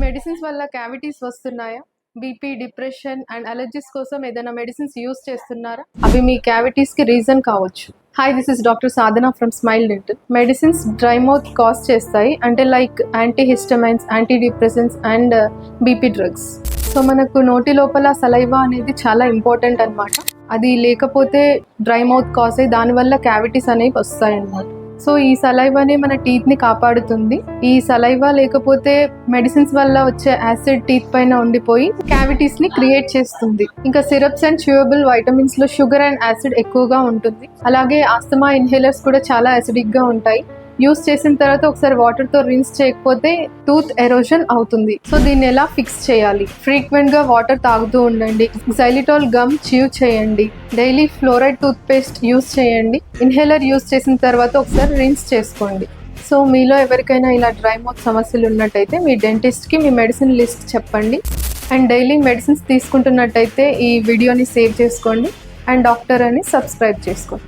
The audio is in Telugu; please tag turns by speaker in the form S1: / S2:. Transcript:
S1: మెడిసిన్స్ వల్ల క్యావిటీస్ వస్తున్నాయా? బీపీ, డిప్రెషన్ అండ్ అలర్జీస్ కోసం ఏదైనా మెడిసిన్స్ యూస్ చేస్తున్నారా? అవి మీ క్యావిటీస్కి రీజన్ కావచ్చు. Hi, this is doctor Sadhana from smile dental. Medicines dry mouth cause చేస్తాయి, అంటే like antihistamines, anti depressants and BP drugs. So మనకు నోటి లోపల సలైవా అనేది చాలా ఇంపార్టెంట్ అన్నమాట. అది లేకపోతే డ్రై మౌత్ కాజ్ అయ్యి దానివల్ల క్యావిటీస్ అనేవి వస్తాయి అన్నమాట. సో ఈ సలైవానే మన టీత్ని కాపాడుతుంది. ఈ సలైవా లేకపోతే మెడిసిన్స్ వల్ల వచ్చే యాసిడ్ టీత్ పైన ఉండిపోయి క్యావిటీస్ని క్రియేట్ చేస్తుంది. ఇంకా సిరప్స్ అండ్ చ్యూయబుల్ వైటమిన్స్లో షుగర్ అండ్ యాసిడ్ ఎక్కువగా ఉంటుంది. అలాగే ఆస్తమా ఇన్హేలర్స్ కూడా చాలా యాసిడిక్గా ఉంటాయి. యూస్ చేసిన తర్వాత ఒకసారి వాటర్తో రిన్స్ చేయకపోతే టూత్ ఎరోషన్ అవుతుంది. సో దీన్ని ఎలా ఫిక్స్ చేయాలి? ఫ్రీక్వెంట్గా వాటర్ తాగుతూ ఉండండి. xylitol గమ్ చ్యూ చేయండి. Daily fluoride tooth paste use చేయండి. ఇన్హేలర్ యూస్ చేసిన తర్వాత ఒకసారి రిన్స్ చేసుకోండి. సో మీలో ఎవరికైనా ఇలా డ్రై మౌత్ సమస్యలు ఉన్నట్టయితే మీ డెంటిస్ట్కి మీ మెడిసిన్ లిస్ట్ చెప్పండి. అండ్ డైలీ మెడిసిన్స్ తీసుకుంటున్నట్టయితే ఈ వీడియోని సేవ్ చేసుకోండి అండ్ డాక్టర్ అని సబ్స్క్రైబ్ చేసుకోండి.